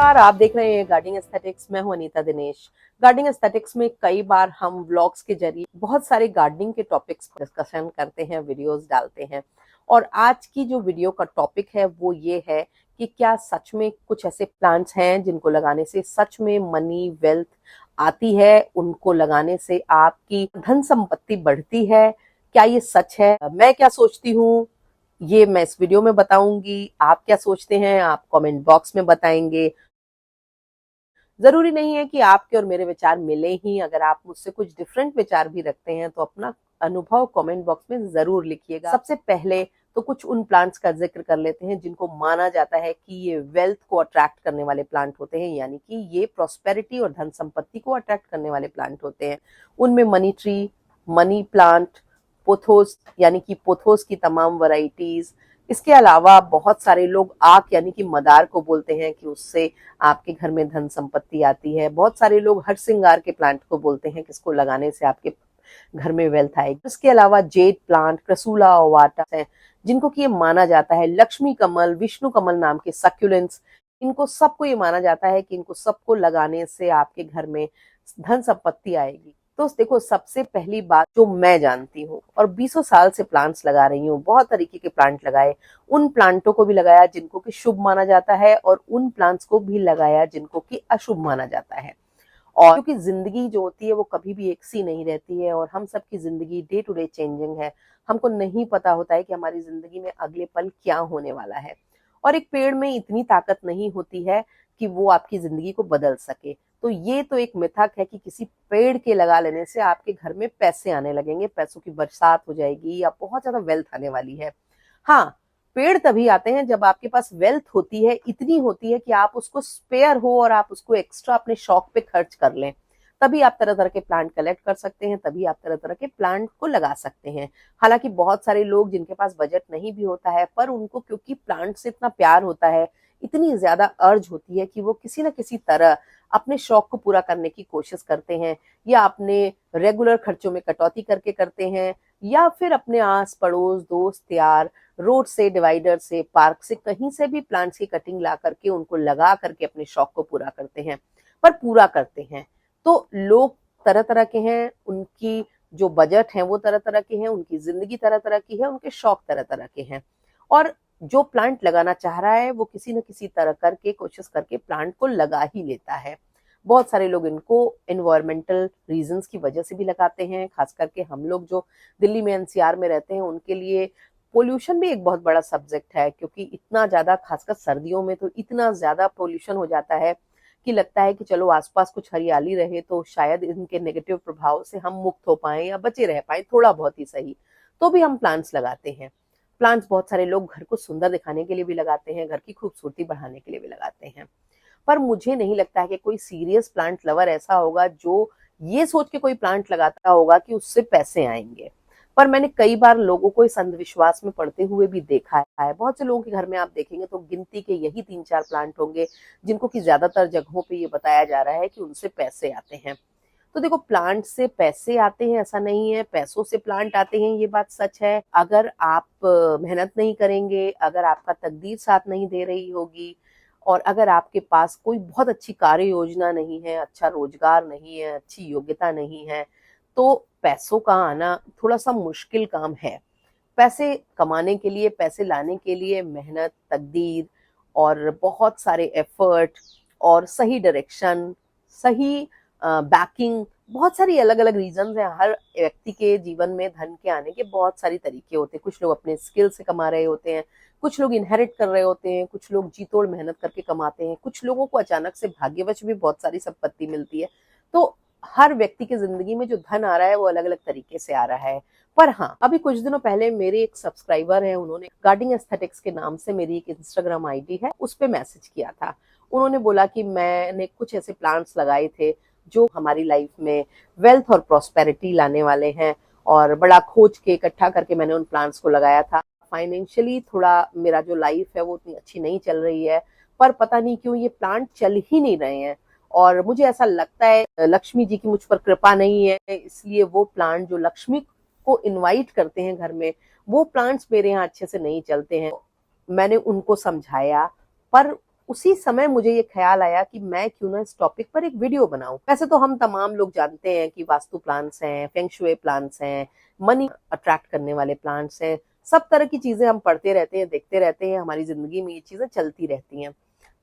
नमस्कार, आप देख रहे हैं गार्डनिंग एस्थेटिक्स। मैं हूं अनीता दिनेश। गार्डनिंग एस्थेटिक्स में कई बार हम व्लॉग्स के जरिए बहुत सारे गार्डनिंग के टॉपिक्स डिस्कशन करते हैं, वीडियोस डालते हैं। और आज की जो वीडियो का टॉपिक है वो ये है कि क्या सच में कुछ ऐसे प्लांट्स हैं जिनको लगाने से सच में मनी वेल्थ आती है, उनको लगाने से आपकी धन संपत्ति बढ़ती है। क्या ये सच है? मैं क्या सोचती हूँ ये मैं इस वीडियो में बताऊंगी। आप क्या सोचते हैं आप कमेंट बॉक्स में बताएंगे। जरूरी नहीं है कि आपके और मेरे विचार मिले ही। अगर आप मुझसे कुछ डिफरेंट विचार भी रखते हैं तो अपना अनुभव कमेंट बॉक्स में जरूर लिखिएगा। सबसे पहले तो कुछ उन प्लांट्स का जिक्र कर लेते हैं जिनको माना जाता है कि ये वेल्थ को अट्रैक्ट करने वाले प्लांट होते हैं, यानी कि ये प्रॉस्पेरिटी और धन संपत्ति को अट्रैक्ट करने वाले प्लांट होते हैं। उनमें money tree, money plant, pothos यानी कि पोथोस की तमाम वैरायटीज। इसके अलावा बहुत सारे लोग आक यानी कि मदार को बोलते हैं कि उससे आपके घर में धन संपत्ति आती है। बहुत सारे लोग हर श्रृंगार के प्लांट को बोलते हैं कि इसको लगाने से आपके घर में वेल्थ आएगी। इसके अलावा जेड प्लांट, क्रसूला ओवाटा है जिनको कि ये माना जाता है। लक्ष्मी कमल, विष्णु कमल नाम के सक्यूलेंट्स, इनको सबको ये माना जाता है कि इनको सबको लगाने से आपके घर में धन संपत्ति आएगी। तो देखो, सबसे पहली बात जो मैं जानती हूँ और 20 साल से प्लांट्स लगा रही हूँ, बहुत तरीके के प्लांट लगाए। उन प्लांटों को भी लगाया जिनको कि शुभ माना जाता है और उन प्लांट्स को भी लगाया जिनको कि अशुभ माना जाता है। और क्योंकि जिंदगी जो होती है वो कभी भी एक सी नहीं रहती है और हम सबकी जिंदगी डे टू डे चेंजिंग है। हमको नहीं पता होता है कि हमारी जिंदगी में अगले पल क्या होने वाला है। और एक पेड़ में इतनी ताकत नहीं होती है कि वो आपकी जिंदगी को बदल सके। तो ये तो एक मिथक है कि किसी पेड़ के लगा लेने से आपके घर में पैसे आने लगेंगे, पैसों की बरसात हो जाएगी या बहुत ज्यादा वेल्थ आने वाली है। हाँ, पेड़ तभी आते हैं जब आपके पास वेल्थ होती है, इतनी होती है कि आप उसको स्पेयर हो और आप उसको एक्स्ट्रा अपने शौक पे खर्च कर लें। तभी आप तरह तरह के प्लांट कलेक्ट कर सकते हैं, तभी आप तरह तरह के प्लांट को लगा सकते हैं। हालांकि बहुत सारे लोग जिनके पास बजट नहीं भी होता है, पर उनको क्योंकि प्लांट से इतना प्यार होता है, इतनी ज्यादा अर्ज होती है कि वो किसी न किसी तरह अपने शौक को पूरा करने की कोशिश करते हैं, या अपने रेगुलर खर्चों में कटौती करके करते हैं, या फिर अपने आस पड़ोस, दोस्त यार, रोड से, डिवाइडर से, पार्क से, कहीं से भी प्लांट्स की कटिंग ला करके उनको लगा करके अपने शौक को पूरा करते हैं। पर पूरा करते हैं तो लोग तरह तरह के हैं, उनकी जो बजट है वो तरह तरह के हैं, उनकी जिंदगी तरह तरह की है, उनके शौक तरह तरह के हैं। और जो प्लांट लगाना चाह रहा है वो किसी न किसी तरह करके कोशिश करके प्लांट को लगा ही लेता है। बहुत सारे लोग इनको एनवायरमेंटल रीजंस की वजह से भी लगाते हैं। खास करके हम लोग जो दिल्ली में, एनसीआर में रहते हैं, उनके लिए पोल्यूशन भी एक बहुत बड़ा सब्जेक्ट है, क्योंकि इतना ज्यादा, खासकर सर्दियों में तो इतना ज्यादा पोल्यूशन हो जाता है कि लगता है कि चलो आसपास कुछ हरियाली रहे तो शायद इनके नेगेटिव प्रभाव से हम मुक्त हो पाए या बचे रह पाए, थोड़ा बहुत ही सही। तो भी हम प्लांट्स लगाते हैं। प्लांट्स बहुत सारे लोग घर को सुंदर दिखाने के लिए भी लगाते हैं, घर की खूबसूरती बढ़ाने के लिए भी लगाते हैं। पर मुझे नहीं लगता है कि कोई सीरियस प्लांट लवर ऐसा होगा जो ये सोच के कोई प्लांट लगाता होगा कि उससे पैसे आएंगे। पर मैंने कई बार लोगों को इस अंधविश्वास में पड़ते हुए भी देखा है। बहुत से लोगों के घर में आप देखेंगे तो गिनती के यही 3-4 प्लांट होंगे जिनको कि ज्यादातर जगहों पे ये बताया जा रहा है कि उनसे पैसे आते हैं। तो देखो, प्लांट से पैसे आते हैं ऐसा नहीं है, पैसों से प्लांट आते हैं, ये बात सच है। अगर आप मेहनत नहीं करेंगे, अगर आपका तकदीर साथ नहीं दे रही होगी, और अगर आपके पास कोई बहुत अच्छी कार्य योजना नहीं है, अच्छा रोजगार नहीं है, अच्छी योग्यता नहीं है, तो पैसों का आना थोड़ा सा मुश्किल काम है। पैसे कमाने के लिए, पैसे लाने के लिए मेहनत, तकदीर और बहुत सारे एफर्ट और सही डायरेक्शन, सही बैकिंग, बहुत सारी अलग अलग रीजंस हैं। हर व्यक्ति के जीवन में धन के आने के बहुत सारी तरीके होते हैं। कुछ लोग अपने स्किल से कमा रहे होते हैं, कुछ लोग इनहेरिट कर रहे होते हैं, कुछ लोग जी तोड़ मेहनत करके कमाते हैं, कुछ लोगों को अचानक से भाग्यवश भी बहुत सारी संपत्ति मिलती है। तो हर व्यक्ति की जिंदगी में जो धन आ रहा है वो अलग अलग तरीके से आ रहा है। पर हाँ, अभी कुछ दिनों पहले मेरे एक सब्सक्राइबर है, उन्होंने गार्डनिंग एस्थेटिक्स के नाम से मेरी एक इंस्टाग्राम आईडी है, उस पे मैसेज किया था। उन्होंने बोला कि मैंने कुछ ऐसे प्लांट्स लगाए थे जो हमारी लाइफ में वेल्थ और प्रॉस्पेरिटी लाने वाले हैं, और बड़ा खोज के इकट्ठा करके मैंने उन प्लांट्स को लगाया था। फाइनेंशियली थोड़ा मेरा जो लाइफ है वो उतनी अच्छी नहीं चल रही है, पर पता नहीं क्यों ये प्लांट चल ही नहीं रहे हैं। और मुझे ऐसा लगता है लक्ष्मी जी की मुझ पर कृपा नहीं है, इसलिए वो प्लांट जो लक्ष्मी को इनवाइट करते हैं घर में, वो प्लांट्स मेरे यहाँ अच्छे से नहीं चलते हैं। मैंने उनको समझाया, पर उसी समय मुझे ये ख्याल आया कि मैं क्यों ना इस टॉपिक पर एक वीडियो बनाऊं। वैसे तो हम तमाम लोग जानते हैं कि वास्तु प्लांट्स हैं, फेंग शुई प्लांट्स हैं, मनी अट्रैक्ट करने वाले प्लांट्स हैं, सब तरह की चीजें हम पढ़ते रहते हैं, देखते रहते हैं, हमारी जिंदगी में ये चीजें चलती रहती हैं।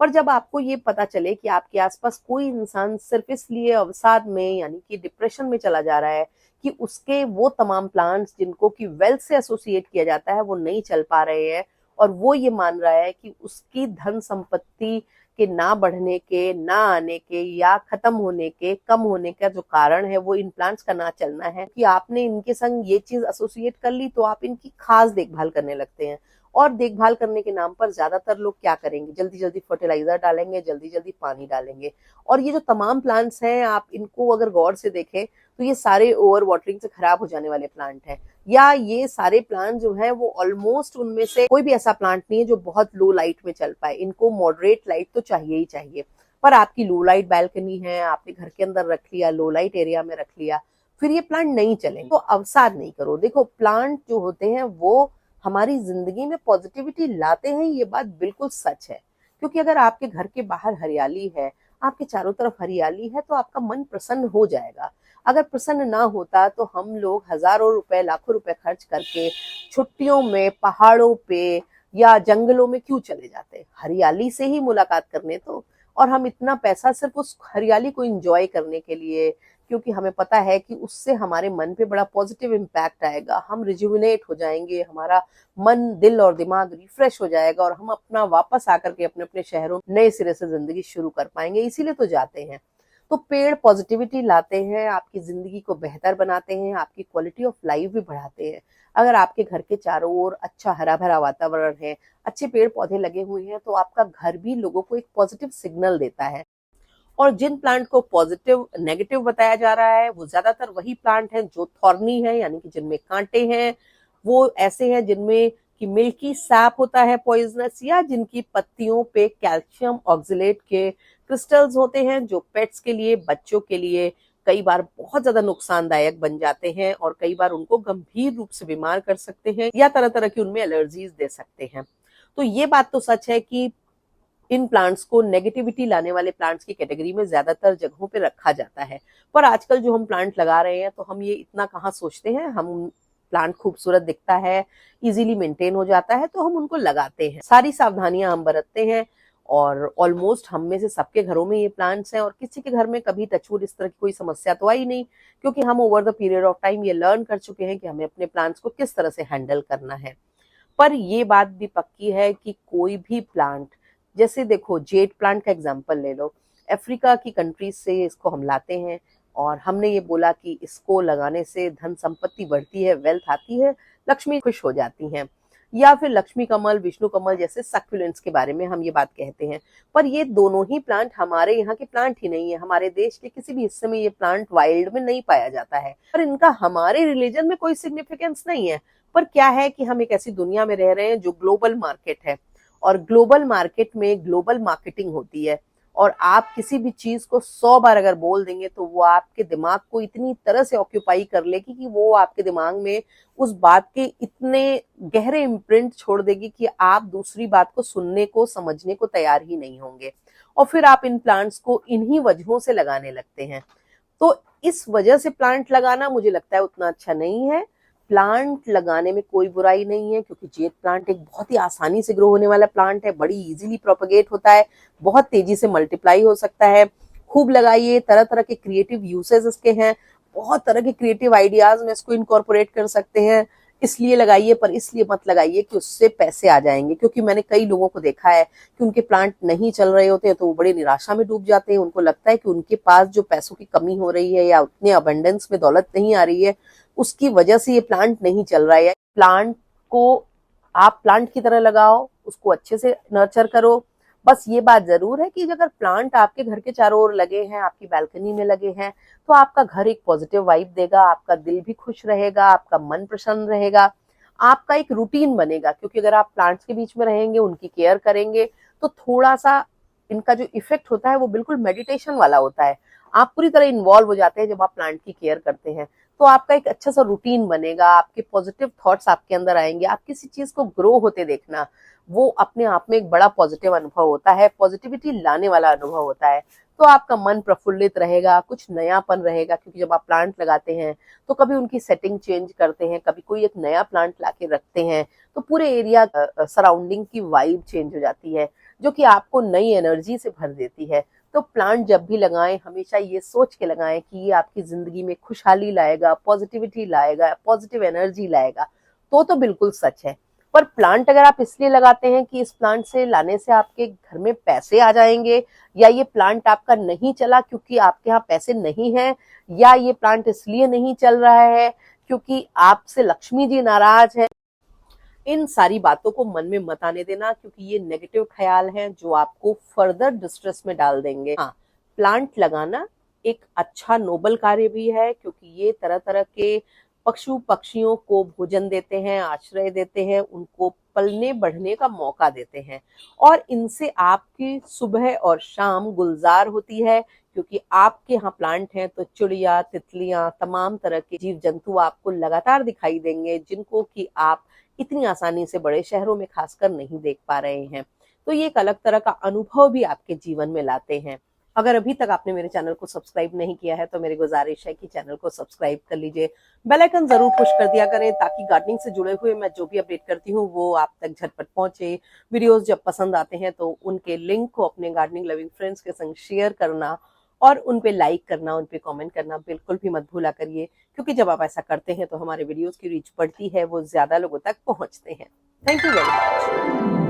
पर जब आपको ये पता चले कि आपके आसपास कोई इंसान सिर्फ इसलिए अवसाद में यानी कि डिप्रेशन में चला जा रहा है कि उसके वो तमाम प्लांट्स जिनको कि वेल्थ से एसोसिएट किया जाता है वो नहीं चल पा रहे हैं, और वो ये मान रहा है कि उसकी धन संपत्ति के ना बढ़ने के, ना आने के या खत्म होने के, कम होने का जो कारण है वो इन प्लांट्स का ना चलना है, कि आपने इनके संग ये चीज एसोसिएट कर ली तो आप इनकी खास देखभाल करने लगते हैं। और देखभाल करने के नाम पर ज्यादातर लोग क्या करेंगे, जल्दी जल्दी फर्टिलाइजर डालेंगे, जल्दी जल्दी पानी डालेंगे। और ये जो तमाम प्लांट्स हैं, आप इनको अगर गौर से देखें तो ये सारे ओवर वाटरिंग से खराब हो जाने वाले प्लांट हैं, या ये सारे प्लांट जो है वो ऑलमोस्ट, उनमें से कोई भी ऐसा प्लांट नहीं है जो बहुत लो लाइट में चल पाए। इनको मॉडरेट लाइट तो चाहिए ही चाहिए। पर आपकी लो लाइट बैल्कनी है, आपने घर के अंदर रख लिया, लो लाइट एरिया में रख लिया, फिर ये प्लांट नहीं चलेंगे। तो अवसाद नहीं करो। देखो, प्लांट जो होते हैं वो हमारी जिंदगी में पॉजिटिविटी लाते हैं, ये बात बिल्कुल सच है। क्योंकि अगर आपके घर के बाहर हरियाली है, आपके चारों तरफ हरियाली है, तो आपका मन प्रसन्न हो जाएगा। अगर प्रसन्न ना होता तो हम लोग हजारों रुपए, लाखों रुपए खर्च करके छुट्टियों में पहाड़ों पे या जंगलों में क्यों चले जाते? हरियाली से ही मुलाकात करने तो। और हम इतना पैसा सिर्फ उस हरियाली को एंजॉय करने के लिए, क्योंकि हमें पता है कि उससे हमारे मन पे बड़ा पॉजिटिव इम्पैक्ट आएगा, हम रिजुविनेट हो जाएंगे, हमारा मन, दिल और दिमाग रिफ्रेश हो जाएगा, और हम अपना वापस आकर के अपने अपने शहरों में नए सिरे से जिंदगी शुरू कर पाएंगे। इसीलिए तो जाते हैं। तो पेड़ पॉजिटिविटी लाते हैं, आपकी जिंदगी को बेहतर बनाते हैं, आपकी क्वालिटी ऑफ लाइफ भी बढ़ाते हैं। अगर आपके घर के चारों ओर अच्छा हरा भरा वातावरण है, अच्छे पेड़ पौधे लगे हुए हैं, तो आपका घर भी लोगों को एक पॉजिटिव सिग्नल देता है। और जिन प्लांट को पॉजिटिव नेगेटिव बताया जा रहा है वो ज्यादातर वही प्लांट हैं जो थॉर्नी है, यानी कि जिनमें कांटे हैं, वो ऐसे हैं जिनमें कि मिल्की सैप होता है पॉइजनस, या जिनकी पत्तियों पे कैल्शियम ऑक्सलेट के क्रिस्टल्स होते हैं, जो पेट्स के लिए, बच्चों के लिए कई बार बहुत ज्यादा नुकसानदायक बन जाते हैं, और कई बार उनको गंभीर रूप से बीमार कर सकते हैं, या तरह तरह की उनमें एलर्जीज दे सकते हैं। तो ये बात तो सच है कि इन प्लांट्स को नेगेटिविटी लाने वाले प्लांट्स की कैटेगरी में ज्यादातर जगहों पे रखा जाता है। पर आजकल जो हम प्लांट लगा रहे हैं तो हम ये इतना कहाँ सोचते हैं, हम प्लांट खूबसूरत दिखता है, इजीली मेंटेन हो जाता है, तो हम उनको लगाते हैं, सारी सावधानियां हम बरतते हैं। और ऑलमोस्ट हम में से सबके घरों में ये प्लांट्स हैं, और किसी के घर में कभी टचवुड इस तरह की कोई समस्या तो आई नहीं, क्योंकि हम over the period of time ये लर्न कर चुके हैं कि हमें अपने प्लांट्स को किस तरह से हैंडल करना है। पर ये बात भी पक्की है कि कोई भी प्लांट, जैसे देखो जेड प्लांट का एग्जांपल ले लो, अफ्रीका की कंट्रीज से इसको हम लाते हैं, और हमने ये बोला कि इसको लगाने से धन संपत्ति बढ़ती है, वेल्थ आती है, लक्ष्मी खुश हो जाती हैं। या फिर लक्ष्मी कमल, विष्णु कमल जैसे सक्यूलेंट्स के बारे में हम ये बात कहते हैं। पर ये दोनों ही प्लांट हमारे यहाँ के प्लांट ही नहीं है, हमारे देश के किसी भी हिस्से में ये प्लांट वाइल्ड में नहीं पाया जाता है, पर इनका हमारे रिलीजन में कोई सिग्निफिकेंस नहीं है। पर क्या है कि हम एक ऐसी दुनिया में रह रहे हैं जो ग्लोबल मार्केट है, और ग्लोबल मार्केट में ग्लोबल मार्केटिंग होती है, और आप किसी भी चीज को 100 बार अगर बोल देंगे तो वो आपके दिमाग को इतनी तरह से ऑक्यूपाई कर लेगी कि वो आपके दिमाग में उस बात के इतने गहरे इम्प्रिंट छोड़ देगी कि आप दूसरी बात को सुनने को, समझने को तैयार ही नहीं होंगे, और फिर आप इन प्लांट्स को इन्हीं वजहों से लगाने लगते हैं। तो इस वजह से प्लांट लगाना मुझे लगता है उतना अच्छा नहीं है। प्लांट लगाने में कोई बुराई नहीं है, क्योंकि जेड प्लांट एक बहुत ही आसानी से ग्रो होने वाला प्लांट है, बड़ी इजीली प्रोपगेट होता है, बहुत तेजी से मल्टीप्लाई हो सकता है। खूब लगाइए, तरह तरह के क्रिएटिव यूसेज इसके हैं, बहुत तरह के क्रिएटिव आइडियाज में इसको इनकॉर्पोरेट कर सकते हैं। इसलिए लगाइए, पर इसलिए मत लगाइए कि उससे पैसे आ जाएंगे, क्योंकि मैंने कई लोगों को देखा है कि उनके प्लांट नहीं चल रहे होते हैं तो वो बड़े निराशा में डूब जाते हैं। उनको लगता है कि उनके पास जो पैसों की कमी हो रही है या उतने अबंडेंस में दौलत नहीं आ रही है, उसकी वजह से ये प्लांट नहीं चल रहा है। प्लांट को आप प्लांट की तरह लगाओ, उसको अच्छे से नर्चर करो। बस ये बात जरूर है कि अगर प्लांट आपके घर के चारों ओर लगे हैं, आपकी बैल्कनी में लगे हैं, तो आपका घर एक पॉजिटिव वाइब देगा, आपका दिल भी खुश रहेगा, आपका मन प्रसन्न रहेगा, आपका एक रूटीन बनेगा। क्योंकि अगर आप प्लांट्स के बीच में रहेंगे, उनकी केयर करेंगे, तो थोड़ा सा इनका जो इफेक्ट होता है वो बिल्कुल मेडिटेशन वाला होता है। आप पूरी तरह इन्वॉल्व हो जाते हैं जब आप प्लांट की केयर करते हैं। तो आपका एक अच्छा सा रूटीन बनेगा, आपके पॉजिटिव थॉट्स आपके अंदर आएंगे। आप किसी चीज को ग्रो होते देखना, वो अपने आप में एक बड़ा पॉजिटिव अनुभव होता है, पॉजिटिविटी लाने वाला अनुभव होता है। तो आपका मन प्रफुल्लित रहेगा, कुछ नयापन रहेगा, क्योंकि जब आप प्लांट लगाते हैं तो कभी उनकी सेटिंग चेंज करते हैं, कभी कोई एक नया प्लांट लाके रखते हैं, तो पूरे एरिया सराउंडिंग की वाइब चेंज हो जाती है, जो कि आपको नई एनर्जी से भर देती है। तो प्लांट जब भी लगाएं, हमेशा ये सोच के लगाएं कि ये आपकी जिंदगी में खुशहाली लाएगा, पॉजिटिविटी लाएगा, पॉजिटिव एनर्जी लाएगा। तो बिल्कुल सच है। पर प्लांट अगर आप इसलिए लगाते हैं कि इस प्लांट से लाने से आपके घर में पैसे आ जाएंगे, या ये प्लांट आपका नहीं चला क्योंकि आपके यहाँ पैसे नहीं है, या ये प्लांट इसलिए नहीं चल रहा है क्योंकि आपसे लक्ष्मी जी नाराज है, इन सारी बातों को मन में मत आने देना, क्योंकि ये नेगेटिव ख्याल हैं जो आपको फर्दर डिस्ट्रेस में डाल देंगे। हाँ, प्लांट लगाना एक अच्छा नोबल कार्य भी है, क्योंकि ये तरह तरह के पशु पक्षियों को भोजन देते हैं, आश्रय देते हैं, उनको पलने बढ़ने का मौका देते हैं, और इनसे आपकी सुबह और शाम गुलजार होती है, क्योंकि आपके यहाँ प्लांट हैं तो चिड़िया, तितलियां, तमाम तरह के जीव जंतु आपको लगातार दिखाई देंगे, जिनको कि आप इतनी आसानी से बड़े शहरों में खासकर नहीं देख पा रहे हैं। तो ये एक अलग तरह का अनुभव भी आपके जीवन में लाते हैं। अगर अभी तक आपने मेरे चैनल को सब्सक्राइब नहीं किया है तो मेरी गुजारिश है कि चैनल को सब्सक्राइब कर लीजिए, बेल आइकन जरूर पुश कर दिया करें, ताकि गार्डनिंग से जुड़े हुए मैं जो भी अपडेट करती हूँ वो आप तक झटपट पहुंचे। वीडियोस जब पसंद आते हैं तो उनके लिंक को अपने गार्डनिंग लविंग फ्रेंड्स के संग शेयर करना, और उन पे लाइक करना, उन पे कमेंट करना बिल्कुल भी मत भूला करिए, क्योंकि जब आप ऐसा करते हैं तो हमारे वीडियोस की रीच बढ़ती है, वो ज्यादा लोगों तक पहुंचते हैं। Thank you very much.